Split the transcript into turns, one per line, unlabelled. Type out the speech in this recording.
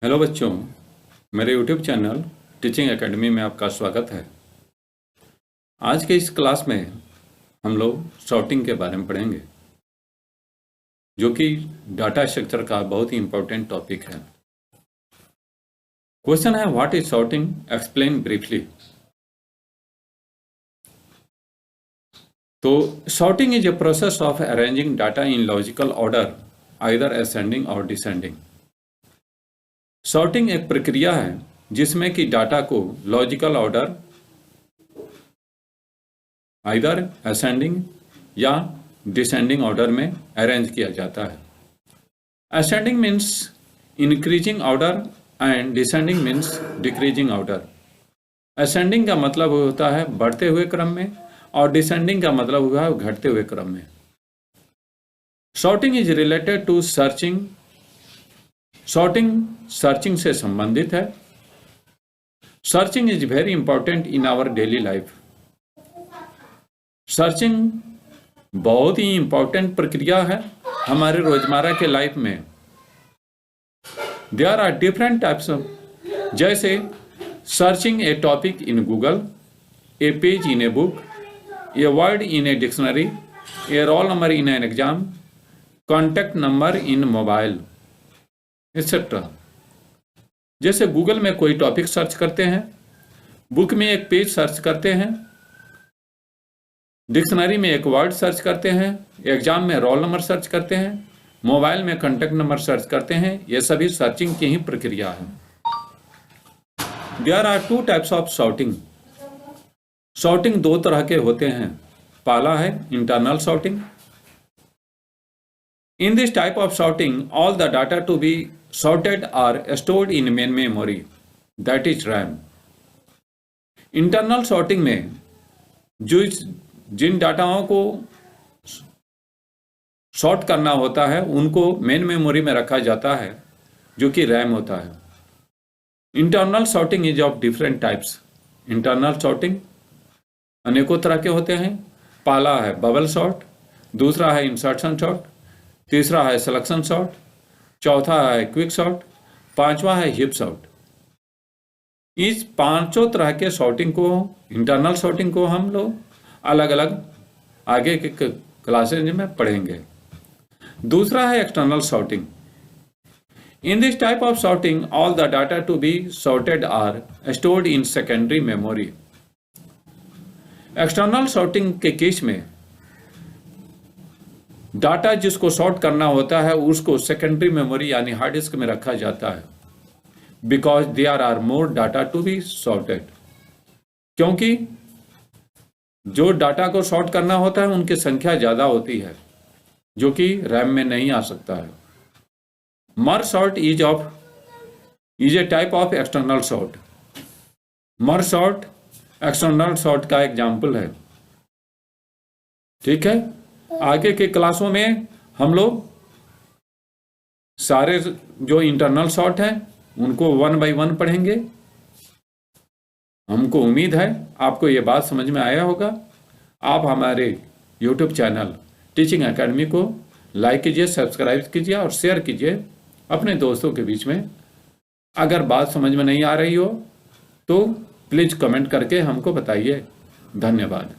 Hello बच्चों, मेरे YouTube channel teaching academy में आपका स्वागत है। आज के इस क्लास में हम लोग सॉर्टिंग के बारे में पढ़ेंगे, जो कि डाटा स्ट्रक्चर का बहुत ही इम्पोर्टेंट टॉपिक है। क्वेश्चन है, what is sorting? Explain briefly. तो sorting is a process of arranging data in logical order, either ascending or descending. Sorting एक प्रक्रिया है जिसमें कि डाटा को लॉजिकल ऑर्डर, आइदर असेंडिंग या डिसेंडिंग ऑर्डर में अरेंज किया जाता है। Ascending means increasing order and descending means decreasing order. Ascending का मतलब होता है बढ़ते हुए क्रम में और डिसेंडिंग का मतलब हुआ है घटते हुए क्रम में। Sorting is related to searching. Sorting searching से संबंधित है। Searching is very important in our daily life. Searching बहुत ही इंपॉर्टेंट प्रक्रिया है हमारे रोजमर्रा के लाइफ में। There are different types of, जैसे searching a topic in Google, a page in a book, a word in a dictionary, a roll number in an exam, contact number in mobile, etcetera. जैसे Google में कोई topic search करते हैं, book में एक page search करते हैं, dictionary में एक वर्ड सर्च करते हैं, एग्जाम में रोल नंबर सर्च करते हैं, मोबाइल में कॉन्टैक्ट नंबर सर्च करते हैं। ये सभी सर्चिंग की ही प्रक्रिया है। There are two types of sorting. Sorting दो तरह के होते हैं। पहला है internal sorting. In this type of sorting, all the data to be sorted are stored in main memory, that is RAM. Internal sorting में जिन डाटाओं को सॉर्ट करना होता है उनको मेन मेमोरी में रखा जाता है, जो कि रैम होता है। Internal sorting is of different types. Internal sorting अनेकों तरह के होते हैं। पहला है बबल सॉर्ट, दूसरा है इंसर्शन सॉर्ट, तीसरा है सिलेक्शन सॉर्ट, चौथा है क्विक सॉर्ट, पांचवा है हीप सॉर्ट। इस पांचों तरह के सॉर्टिंग को, इंटरनल सॉर्टिंग को हम लोग अलग अलग आगे के क्लासेज में पढ़ेंगे। दूसरा है external sorting. In this type of sorting all the data to be sorted are stored in secondary memory. External sorting के केस में डाटा जिसको सॉर्ट करना होता है उसको सेकेंडरी मेमोरी यानी हार्ड डिस्क में रखा जाता है, because there are more data to be sorted. क्योंकि जो डाटा को सॉर्ट करना होता है उनकी संख्या ज्यादा होती है, जो कि रैम में नहीं आ सकता है। Merge sort is a type of external sort. Merge sort external sort का एग्जाम्पल है। ठीक है, आगे के क्लासों में हम लोग सारे जो इंटरनल सॉर्ट हैं उनको 1 बाय 1 पढ़ेंगे। हमको उम्मीद है आपको ये बात समझ में आया होगा। आप हमारे YouTube चैनल टीचिंग एकेडमी को लाइक कीजिए, सब्सक्राइब कीजिए और शेयर कीजिए अपने दोस्तों के बीच में। अगर बात समझ में नहीं आ रही हो तो प्लीज़ कमेंट करके हमको बताइए। धन्यवाद।